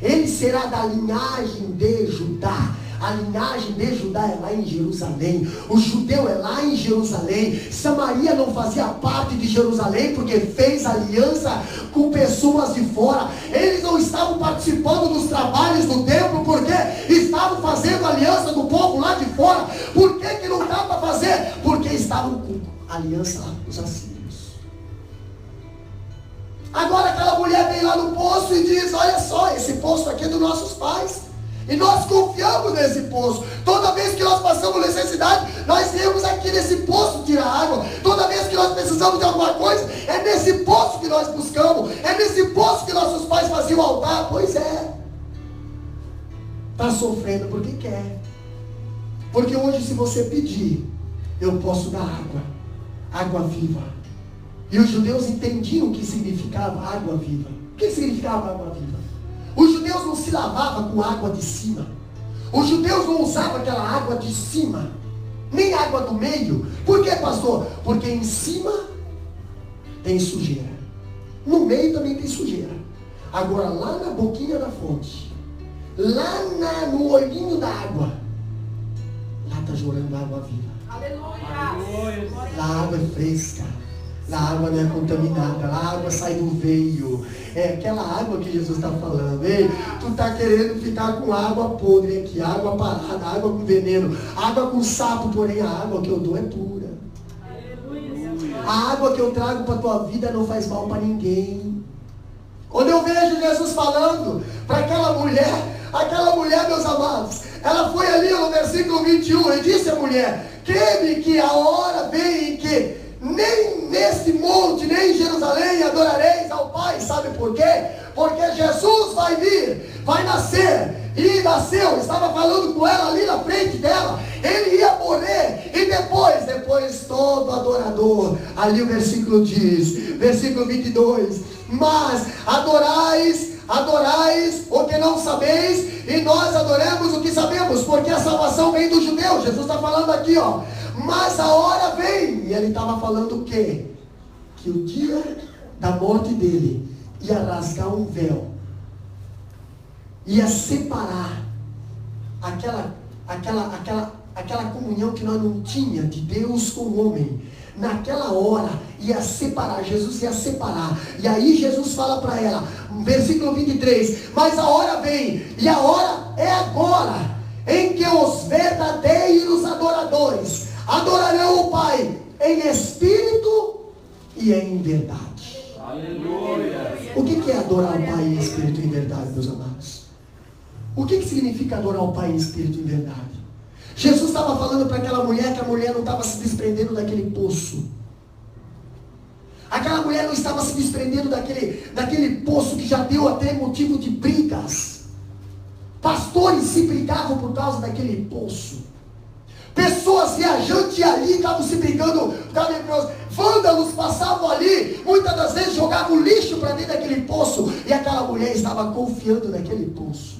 Ele será da linhagem de Judá. A linhagem de Judá é lá em Jerusalém. O judeu é lá em Jerusalém. Samaria não fazia parte de Jerusalém porque fez aliança com pessoas de fora. Eles não estavam participando dos trabalhos do templo porque estavam fazendo aliança do povo lá de fora. Por que não dá para fazer? Porque estavam com aliança lá com os assírios. Agora aquela mulher vem lá no poço e diz: olha só, esse poço aqui é dos nossos pais. E nós confiamos nesse poço. Toda vez que nós passamos necessidade, nós viemos aqui nesse poço tirar água. Toda vez que nós precisamos de alguma coisa, é nesse poço que nós buscamos. É nesse poço que nossos pais faziam o altar. Pois é. Está sofrendo porque quer. Porque hoje, se você pedir, eu posso dar água. Água viva. E os judeus entendiam o que significava água viva. O que significava água viva? Os judeus não se lavavam com água de cima. Os judeus não usavam aquela água de cima. Nem água do meio. Por quê, pastor? Porque em cima tem sujeira. No meio também tem sujeira. Agora lá na boquinha da fonte, lá no olhinho da água, lá está jorando água viva. Aleluia. Lá a água é fresca. Lá a água não é contaminada, lá a água sai do veio. É aquela água que Jesus está falando. Ei, tu está querendo ficar com água podre aqui, água parada, água com veneno, água com sapo, porém a água que eu dou é pura. A água que eu trago para a tua vida não faz mal para ninguém. Quando eu vejo Jesus falando para aquela mulher, meus amados, ela foi ali no versículo 21 e disse à mulher: crê-me que a hora vem em que nem nesse monte, nem em Jerusalém adorareis ao Pai. Sabe por quê? Porque Jesus vai vir, vai nascer. E nasceu, estava falando com ela ali na frente dela. Ele ia morrer. E depois todo adorador. Ali o versículo diz, versículo 22. Mas adorais o que não sabeis, e nós adoramos o que sabemos, porque a salvação vem dos judeus. Jesus está falando aqui, ó. Mas a hora vem, E ele estava falando o quê? Que o dia da morte dele ia rasgar um véu, ia separar aquela comunhão que nós não tinha de Deus com o homem. Naquela hora ia separar, Jesus ia separar. E aí Jesus fala para ela, versículo 23, mas a hora vem, e a hora é agora, em que os verdadeiros adoradores adorarão o Pai em espírito e em verdade. Aleluia. O que é adorar o Pai em espírito e em verdade, meus amados? O que significa adorar o Pai em espírito e em verdade? Jesus estava falando para aquela mulher que a mulher não estava se desprendendo daquele poço. Aquela mulher não estava se desprendendo daquele poço que já deu até motivo de brigas. Pastores se brigavam por causa daquele poço. Pessoas viajantes ali estavam se brigando. Vândalos passavam ali, muitas das vezes jogavam lixo para dentro daquele poço. E aquela mulher estava confiando naquele poço.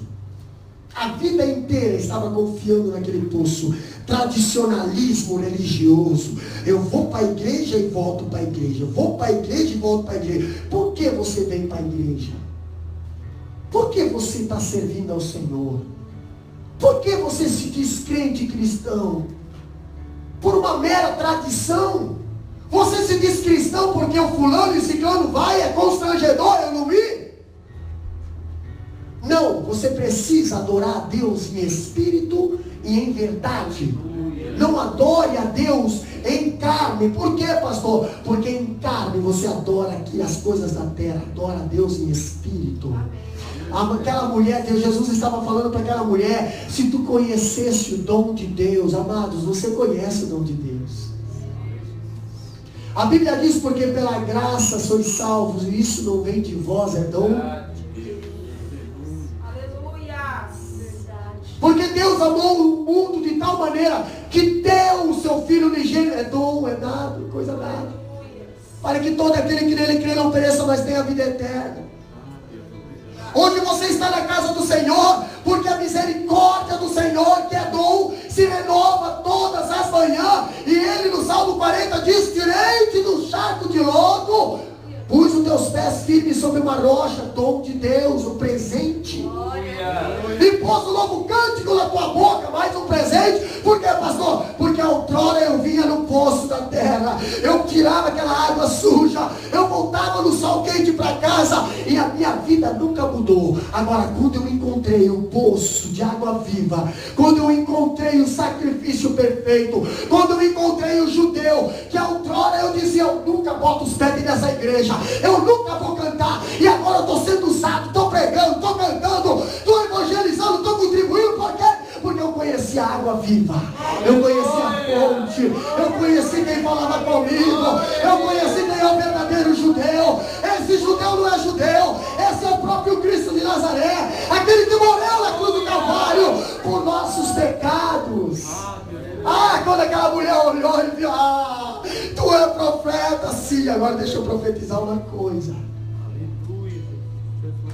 A vida inteira estava confiando naquele poço. Tradicionalismo religioso. Eu vou para a igreja e volto para a igreja. Eu vou para a igreja e volto para a igreja. Por que você vem para a igreja? Por que você está servindo ao Senhor? Por que você se diz crente cristão? Por uma mera tradição? Você se diz cristão porque o fulano e ciclano vai, é constrangedor, eu não vi? Não, você precisa adorar a Deus em espírito e em verdade. Não adore a Deus em carne. Por quê, pastor? Porque em carne você adora aqui as coisas da terra. Adora a Deus em espírito. Aquela mulher, Jesus estava falando para aquela mulher, se tu conhecesse o dom de Deus, amados, você conhece o dom de Deus. A Bíblia diz, porque pela graça sois salvos, e isso não vem de vós, é dom. Porque Deus amou o mundo de tal maneira que deu o seu Filho ligeiro. É dom, é dado, coisa dada. Para que todo aquele que nele crê não pereça, mas tenha a vida eterna. Hoje você está na casa do Senhor, porque a misericórdia do Senhor, que é dom, se renova todas as manhãs. E Ele no Salmo 40 diz, tirei-te do charco de lodo, pus os teus pés firmes sobre uma rocha, dom de Deus, o presente. E pôs um novo cântico na tua boca, mais um presente. Por quê, pastor? Porque outrora eu vinha no poço da terra, eu tirava aquela água suja, eu voltava no sol quente para casa, e a minha vida nunca mudou. Agora, quando eu encontrei o poço de água viva, quando eu encontrei o sacrifício perfeito, quando eu encontrei o judeu, que outrora eu dizia, eu nunca boto os pés nessa igreja, eu nunca vou cantar, e agora eu estou sendo usado, estou pregando, estou cantando, estou evangelizando, estou contribuindo. Por quê? Porque eu conheci a água viva, eu conheci a fonte, eu conheci quem falava comigo, eu conheci quem é o verdadeiro judeu. Esse judeu não é judeu, esse é o próprio Cristo de Nazaré, aquele que morreu na cruz do Calvário por nossos pecados. Quando aquela mulher olhou e viu, tu é profeta, sim. Agora deixa eu profetizar uma coisa.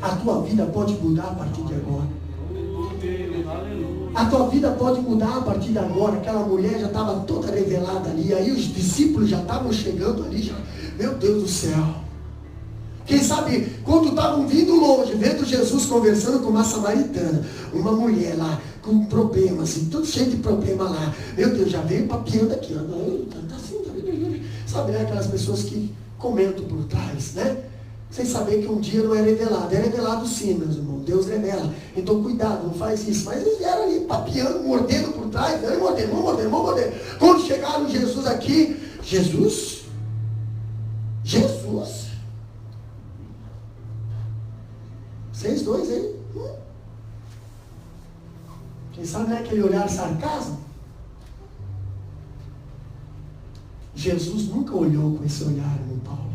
A tua vida pode mudar a partir de agora. A tua vida pode mudar a partir de agora. Aquela mulher já estava toda revelada ali. Aí os discípulos já estavam chegando ali. Meu Deus do céu. Quem sabe, quando estavam vindo longe, vendo Jesus conversando com uma samaritana, uma mulher lá, com problemas, assim, tudo cheio de problema lá. Meu Deus, já veio papiando aqui. Tá assim, tá vendo? Sabe, né? Aquelas pessoas que comentam por trás, né? Sem saber que um dia não é revelado. É revelado sim, meus irmãos. Deus revela. Então cuidado, não faz isso. Mas eles vieram ali papiando, mordendo por trás. Vamos morder. Quando chegaram Jesus aqui, Jesus? Vocês dois aí? Quem sabe não é aquele olhar sarcasmo? Jesus nunca olhou com esse olhar, irmão Paulo.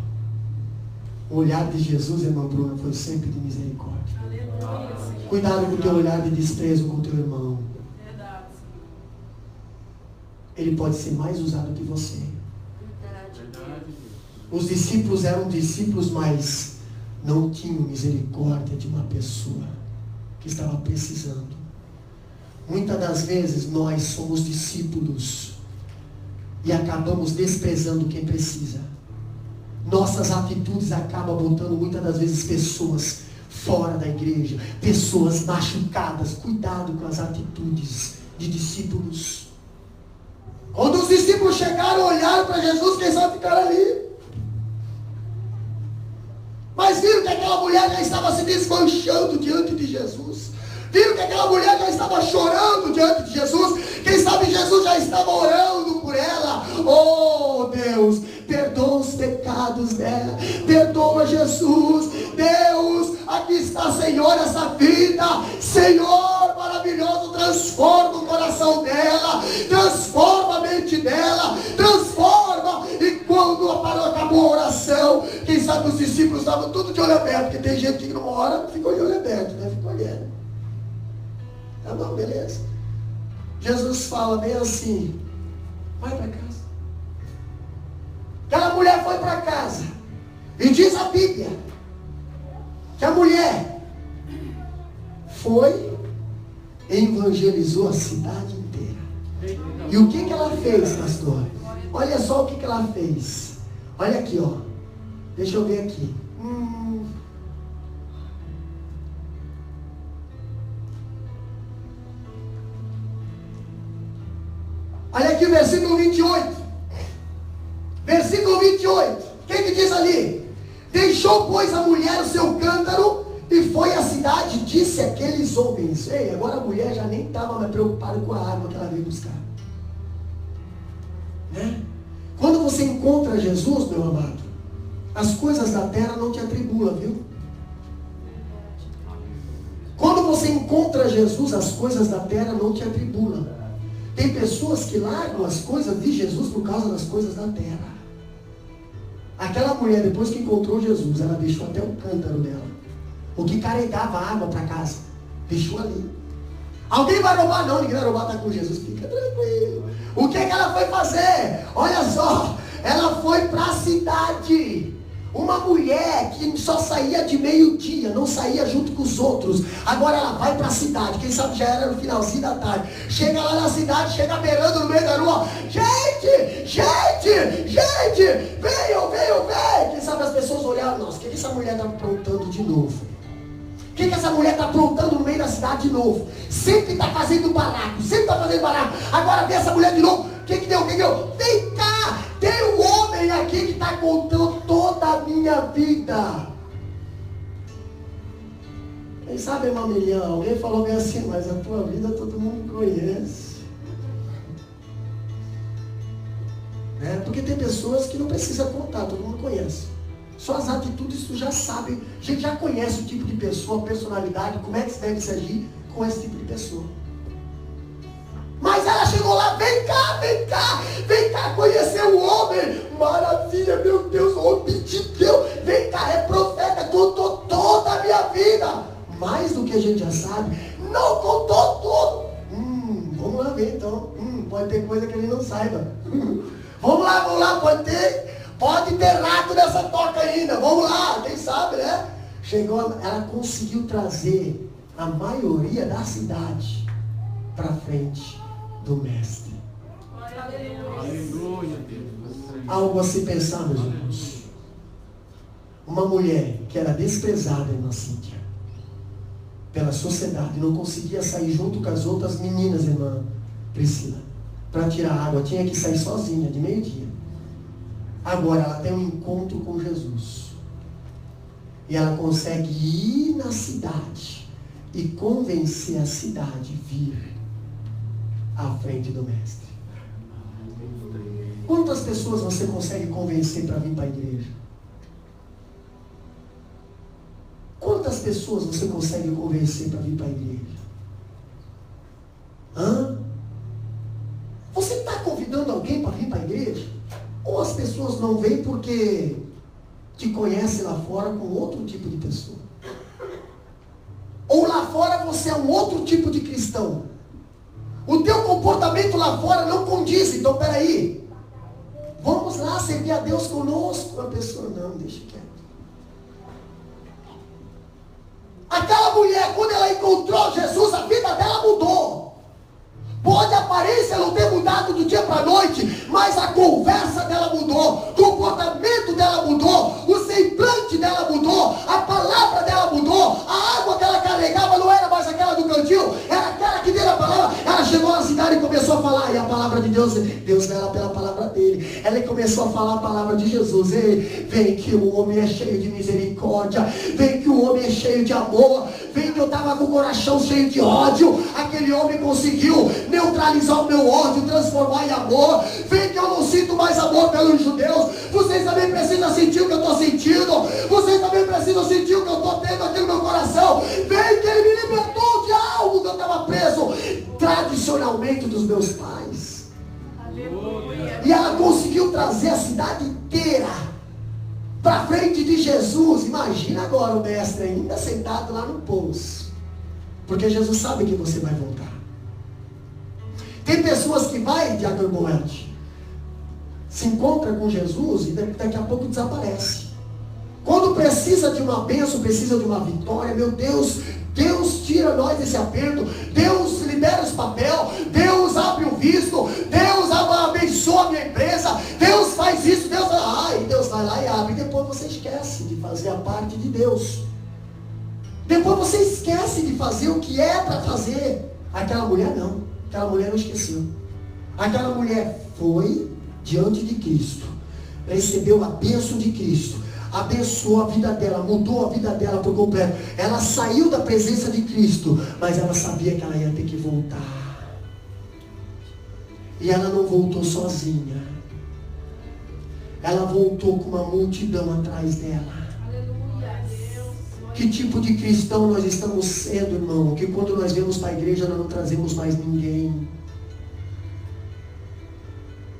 O olhar de Jesus, irmã Bruna, foi sempre de misericórdia. Aleluia. Cuidado com o teu olhar de desprezo com o teu irmão. Verdade. Ele pode ser mais usado que você. Verdade. Os discípulos eram discípulos, mas não tinham misericórdia de uma pessoa que estava precisando. Muitas das vezes nós somos discípulos, e acabamos desprezando quem precisa. Nossas atitudes acabam botando muitas das vezes pessoas fora da igreja, pessoas machucadas. Cuidado com as atitudes de discípulos. Quando os discípulos chegaram, olharam para Jesus, quem sabe ficaram ali. Mas viram que aquela mulher já estava se desmanchando diante de Jesus. Viram que aquela mulher já estava chorando diante de Jesus. Quem sabe Jesus já estava orando por ela. Oh Deus, perdoa os pecados dela. Perdoa, Jesus. Deus, aqui está, Senhor, essa vida. Senhor maravilhoso, transforma o coração dela. Transforma a mente dela. Transforma. E quando acabou a oração, quem sabe os discípulos estavam tudo de olho aberto. Porque tem gente que não ora, fica de olho aberto, né? Fica olhando. Tá bom, beleza. Jesus fala bem assim: vai para casa. Aquela mulher foi para casa. E diz a Bíblia que a mulher foi e evangelizou a cidade inteira. E o que ela fez, pastor? Olha só o que ela fez. Olha aqui, ó. Deixa eu ver aqui. Olha aqui o versículo 28. Versículo 28. O que diz ali? Deixou, pois, a mulher o seu cântaro e foi à cidade, disse aqueles homens. Ei, agora a mulher já nem estava mais preocupada com a água que ela veio buscar. Né? Quando você encontra Jesus, meu amado, as coisas da terra não te atribulam, viu? Quando você encontra Jesus, as coisas da terra não te atribulam. Tem pessoas que largam as coisas de Jesus por causa das coisas da terra. Aquela mulher, depois que encontrou Jesus, ela deixou até o cântaro dela. O que carregava água para casa, deixou ali. Alguém vai roubar? Não, ninguém vai roubar, está com Jesus, fica tranquilo. O que ela foi fazer? Olha só, ela foi para a cidade. Uma mulher que só saía de meio-dia, não saía junto com os outros. Agora ela vai para a cidade. Quem sabe já era no finalzinho da tarde. Chega lá na cidade, chega beirando no meio da rua. Gente, venham. Quem sabe as pessoas olharam, nossa, o que essa mulher está aprontando de novo? O que essa mulher está aprontando no meio da cidade de novo? Sempre está fazendo barraco. Agora vem essa mulher de novo. O que deu? Vem cá, tem um homem aqui que está contando toda a minha vida. Quem sabe, irmão Milião, alguém falou bem assim, mas a tua vida todo mundo conhece. Porque tem pessoas que não precisa contar, todo mundo conhece. Só as atitudes tu já sabe, a gente já conhece o tipo de pessoa, a personalidade, como é que se deve se agir com esse tipo de pessoa. Mas ela chegou lá, vem cá, conheceu o homem, maravilha, meu Deus, homem de Deus, vem cá, é profeta, contou toda a minha vida, mais do que a gente já sabe, não contou tudo. Vamos lá ver então, pode ter coisa que ele não saiba, vamos lá, pode ter rato nessa toca ainda, vamos lá, quem sabe, né? Ela conseguiu trazer a maioria da cidade para frente do mestre. Aleluia. Algo a se pensar, meus irmãos. Uma mulher que era desprezada, irmã Cíntia, pela sociedade, não conseguia sair junto com as outras meninas, irmã Priscila, para tirar água, tinha que sair sozinha, de meio-dia. Agora ela tem um encontro com Jesus. E ela consegue ir na cidade e convencer a cidade a vir à frente do mestre. Quantas pessoas você consegue convencer para vir para a igreja? Quantas pessoas você consegue convencer para vir para a igreja? Você está convidando alguém para vir para a igreja? Ou as pessoas não vêm porque te conhecem lá fora com outro tipo de pessoa? Ou lá fora você é um outro tipo de cristão? O teu comportamento lá fora não condiz. Então peraí, vamos lá servir a Deus conosco. A pessoa, não, deixa quieto. Aquela mulher, quando ela encontrou Jesus, a vida dela mudou. Pode a aparência não ter mudado do dia para a noite, mas a conversa dela mudou, o comportamento dela mudou, o semblante dela mudou, a palavra dela mudou, a água que ela carregava não era mais aquela do cantil, era aquela que veio a palavra. Ela chegou na cidade e começou a falar, e a palavra de Deus veio pela palavra dele. Ela começou a falar a palavra de Jesus. Ei, vem que o homem é cheio de misericórdia, vem que o homem é cheio de amor, vem que eu estava com o coração cheio de ódio, aquele homem conseguiu neutralizar o meu ódio, transformar em amor. Vem que eu não sinto mais amor pelos judeus. Vocês também precisam sentir o que eu estou sentindo, vocês também precisam sentir o que eu estou tendo aqui no meu coração. Vem que ele me libertou de algo que eu estava preso tradicionalmente dos meus pais. Aleluia. E ela conseguiu trazer a cidade inteira para frente de Jesus. Imagina agora o mestre ainda sentado lá no poço, porque Jesus sabe que você vai voltar. Tem pessoas que vai, Diácono Boete, se encontra com Jesus e daqui a pouco desaparece. Quando precisa de uma bênção, precisa de uma vitória, meu Deus, Deus tira nós desse aperto, Deus libera os papel, Deus abre o visto, Deus abençoa a minha empresa, Deus faz isso, Deus vai lá e abre. Depois você esquece de fazer a parte de Deus. Depois você esquece de fazer o que é para fazer. Aquela mulher não, aquela mulher não esqueceu. Aquela mulher foi diante de Cristo, recebeu a bênção de Cristo, abençoou a vida dela, mudou a vida dela por completo. Ela saiu da presença de Cristo, mas ela sabia que ela ia ter que voltar. E ela não voltou sozinha. Ela voltou com uma multidão atrás dela. Aleluia, Deus. Que tipo de cristão nós estamos sendo, irmão? Que quando nós vemos para a igreja nós não trazemos mais ninguém.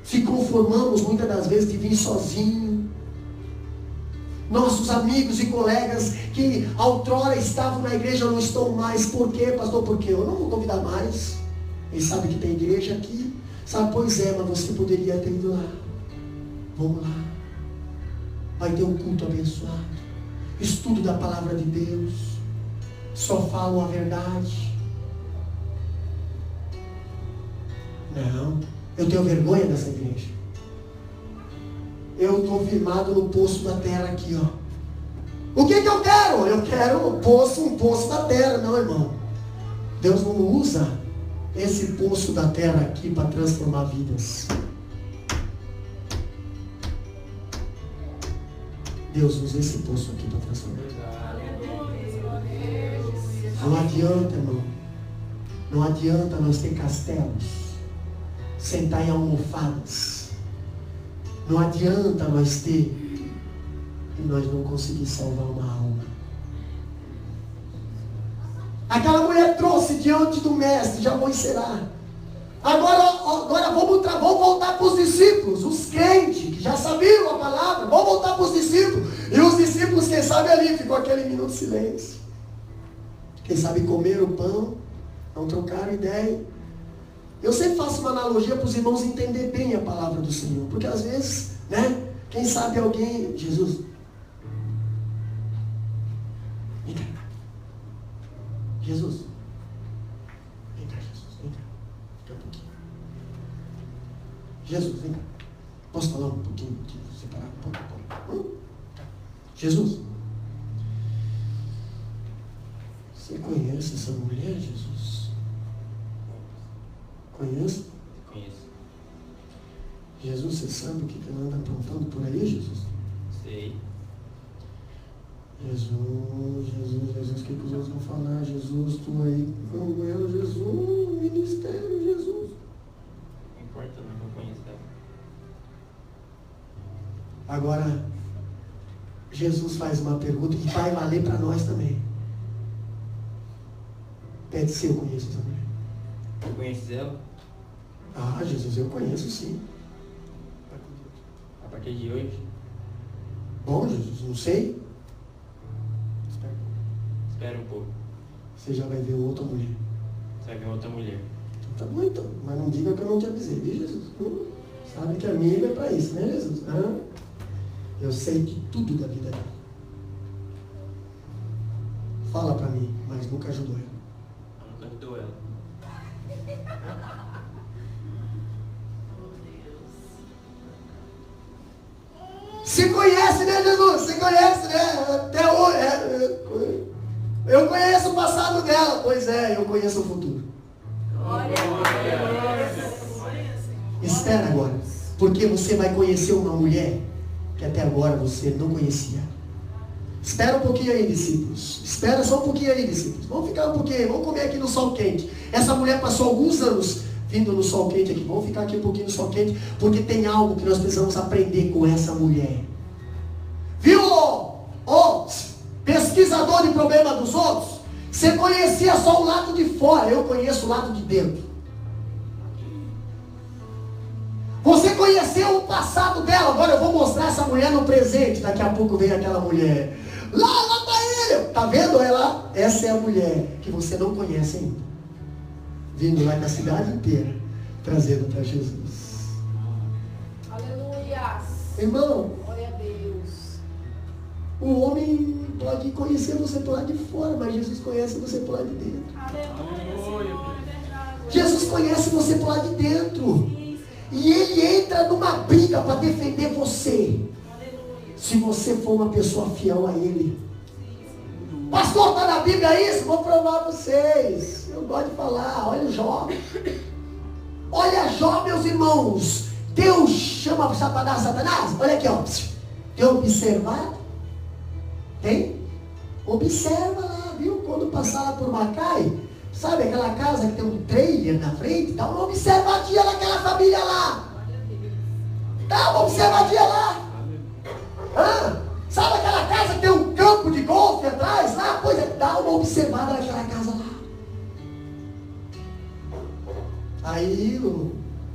Se conformamos muitas das vezes de vir sozinho. Nossos amigos e colegas que outrora estavam na igreja não estão mais. Por quê, pastor? Porque eu não vou convidar mais. Eles sabem que tem igreja aqui. Sabe, pois é, mas você poderia ter ido lá. Vamos lá. Vai ter um culto abençoado. Estudo da palavra de Deus. Só falam a verdade. Não. Eu tenho vergonha dessa igreja. Eu estou firmado no poço da terra aqui, ó. O que eu quero? Eu quero um poço da terra. Não, irmão. Deus não usa esse poço da terra aqui para transformar vidas. Deus usa esse poço aqui para transformar. Não adianta, irmão. Não adianta nós ter castelos, sentar em almofadas. Não adianta nós ter e nós não conseguir salvar uma alma. Aquela mulher trouxe diante do mestre, já vou encerrar. Agora vamos voltar para os discípulos, os crentes, que já sabiam a palavra, vamos voltar para os discípulos. E os discípulos, quem sabe ali, ficou aquele minuto de silêncio. Quem sabe comeram o pão, não trocaram ideia. Eu sempre faço uma analogia para os irmãos entenderem bem a palavra do Senhor. Porque às vezes, né? Quem sabe alguém... Jesus. Vem cá. Jesus. Vem cá, Jesus. Vem cá. Fica um pouquinho. Jesus, vem cá. Posso falar um pouquinho? Separar um pouco? Jesus. Você conhece essa mulher, Jesus? Conhece? Conheço. Jesus, você sabe o que ela anda aprontando por aí, Jesus? Sei. Jesus, o que os outros vão falar? Jesus, tu aí com ela, Jesus, ministério, Jesus. Não importa, não conheço ela. Agora, Jesus faz uma pergunta que vai valer para nós também. Pede se eu conheço essa mulher. Tu conheces ela? Ah, Jesus, eu conheço sim. A partir de hoje? Bom, Jesus, não sei. Espera um pouco. Você já vai ver outra mulher. Você vai ver outra mulher. Então, tá bom então, mas não diga que eu não te avisei, viu, Jesus? Sabe que amigo é para isso, né, Jesus? Eu sei de tudo da vida dela. Fala para mim, mas nunca ajudou ela. Nunca ajudou ela. Se conhece, né, Jesus? Se conhece, né? Até hoje. Eu conheço o passado dela. Pois é, eu conheço o futuro. Glória a Deus. Espera agora. Porque você vai conhecer uma mulher que até agora você não conhecia. Espera um pouquinho aí, discípulos. Espera só um pouquinho aí, discípulos. Vamos ficar um pouquinho aí. Vamos comer aqui no sol quente. Essa mulher passou alguns anos vindo no sol quente aqui. Vamos ficar aqui um pouquinho no sol quente. Porque tem algo que nós precisamos aprender com essa mulher. Viu, ô pesquisador de problema dos outros? Você conhecia só o lado de fora. Eu conheço o lado de dentro. Você conheceu o passado dela. Agora eu vou mostrar essa mulher no presente. Daqui a pouco vem aquela mulher. Lá tá ele. Tá vendo ela? Essa é a mulher que você não conhece ainda. Vindo lá da cidade inteira. Trazendo para Jesus. Aleluia. Irmão, Glória a Deus. o homem pode conhecer você por lá de fora, mas Jesus conhece você por lá de dentro. Aleluia, Senhor, é verdade. Jesus conhece você por lá de dentro. E ele entra numa briga para defender você. Aleluia. Se você for uma pessoa fiel a ele. Pastor, está na Bíblia isso? Vou provar para vocês. Eu gosto de falar. Olha Jó. Olha Jó, meus irmãos. Deus chama Satanás. Olha aqui, ó. Tem observado? Tem? Observa lá, viu? Quando passar lá por Macai, sabe aquela casa que tem um trailer na frente? Dá uma observadinha naquela família lá. Dá uma observadinha lá. Sabe aquela casa que tem um campo de golfe atrás lá? Pois é, dá uma observada naquela casa lá. Aí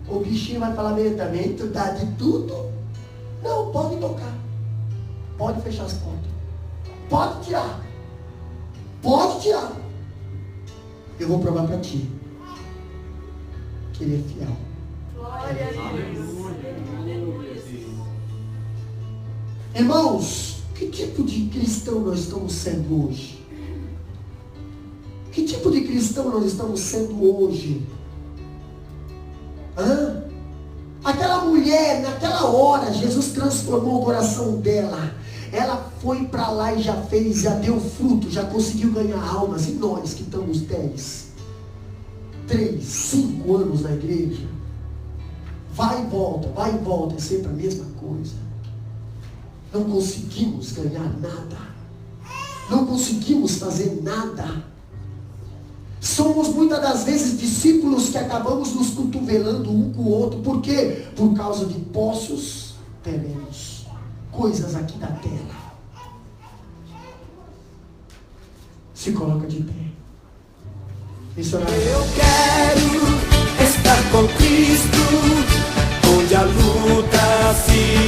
o bichinho vai falar, também, tu dá de tudo? Não, pode tocar. Pode fechar as portas. Pode tirar. Pode tirar. Eu vou provar para ti que ele é fiel. Glória a Deus. Aleluia. Irmãos, que tipo de cristão nós estamos sendo hoje? Que tipo de cristão nós estamos sendo hoje? Aquela mulher, naquela hora, Jesus transformou o coração dela. Ela foi para lá e já fez, já deu fruto, já conseguiu ganhar almas. E nós que estamos 10, 3, 5 anos na igreja, vai e volta, é sempre a mesma coisa. Não conseguimos ganhar nada. Não conseguimos fazer nada. Somos muitas das vezes discípulos que acabamos nos cotovelando um com o outro. Por quê? Por causa de poços terrenos. Coisas aqui da terra. Se coloca de pé. Missionário. Eu quero estar com Cristo, onde a luta se